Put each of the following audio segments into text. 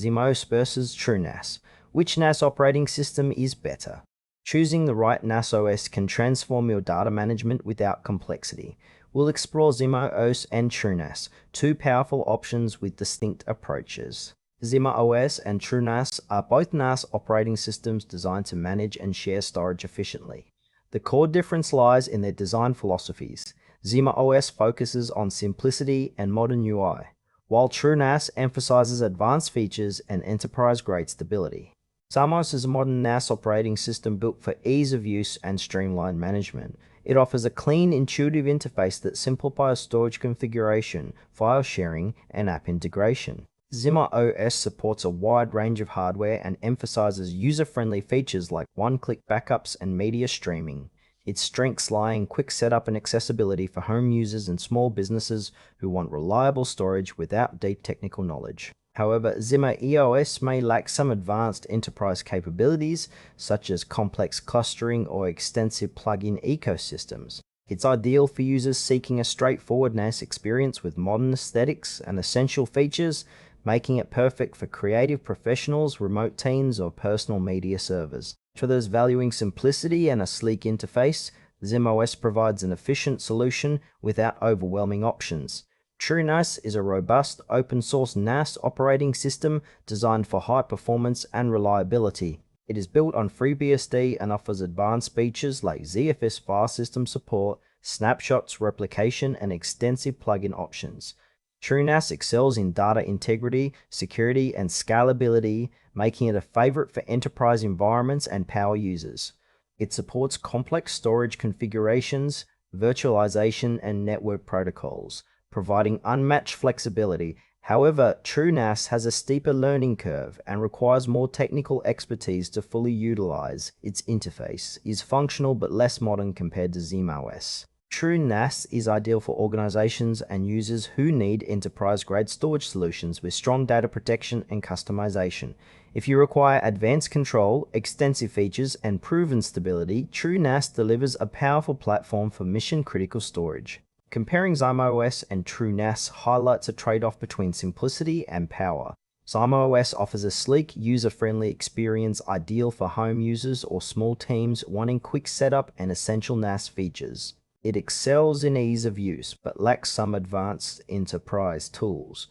ZimaOS versus TrueNAS. Which NAS operating system is better? Choosing the right NAS OS can transform your data management without complexity. We'll explore ZimaOS and TrueNAS, two powerful options with distinct approaches. ZimaOS and TrueNAS are both NAS operating systems designed to manage and share storage efficiently. The core difference lies in their design philosophies. ZimaOS focuses on simplicity and modern UI, while TrueNAS emphasizes advanced features and enterprise-grade stability. ZimaOS is a modern NAS operating system built for ease of use and streamlined management. It offers a clean, intuitive interface that simplifies storage configuration, file sharing, and app integration. ZimaOS supports a wide range of hardware and emphasizes user-friendly features like one-click backups and media streaming. Its strengths lie in quick setup and accessibility for home users and small businesses who want reliable storage without deep technical knowledge. However, ZimaEOS may lack some advanced enterprise capabilities, such as complex clustering or extensive plugin ecosystems. It's ideal for users seeking a straightforward NAS experience with modern aesthetics and essential features, making it perfect for creative professionals, remote teams, or personal media servers. For those valuing simplicity and a sleek interface, ZimaOS provides an efficient solution without overwhelming options. TrueNAS is a robust, open-source NAS operating system designed for high performance and reliability. It is built on FreeBSD and offers advanced features like ZFS file system support, snapshots, replication, and extensive plugin options. TrueNAS excels in data integrity, security, and scalability, making it a favorite for enterprise environments and power users. It supports complex storage configurations, virtualization, and network protocols, providing unmatched flexibility. However, TrueNAS has a steeper learning curve and requires more technical expertise to fully utilize. Its interface is functional but less modern compared to ZimaOS. TrueNAS is ideal for organizations and users who need enterprise-grade storage solutions with strong data protection and customization. If you require advanced control, extensive features, and proven stability, TrueNAS delivers a powerful platform for mission-critical storage. Comparing ZimaOS and TrueNAS highlights a trade-off between simplicity and power. ZimaOS offers a sleek, user-friendly experience ideal for home users or small teams wanting quick setup and essential NAS features. It excels in ease of use, but lacks some advanced enterprise tools.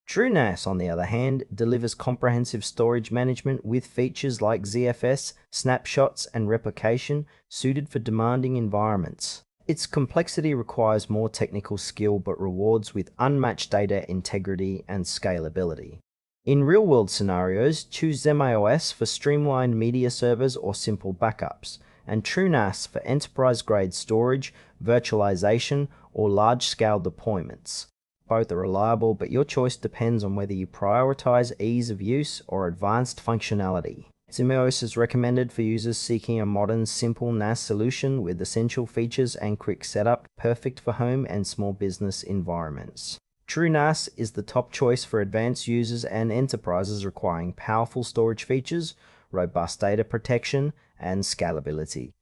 TrueNAS, on the other hand, delivers comprehensive storage management with features like ZFS, snapshots, and replication suited for demanding environments. Its complexity requires more technical skill but rewards with unmatched data integrity and scalability. In real-world scenarios, choose ZimaOS for streamlined media servers or simple backups, and TrueNAS for enterprise-grade storage, virtualization, or large-scale deployments. Both are reliable, but your choice depends on whether you prioritize ease of use or advanced functionality. ZimaOS is recommended for users seeking a modern, simple NAS solution with essential features and quick setup, perfect for home and small business environments. TrueNAS is the top choice for advanced users and enterprises requiring powerful storage features, robust data protection, and scalability.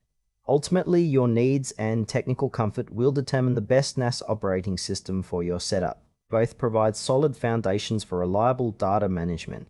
Ultimately, your needs and technical comfort will determine the best NAS operating system for your setup. Both provide solid foundations for reliable data management.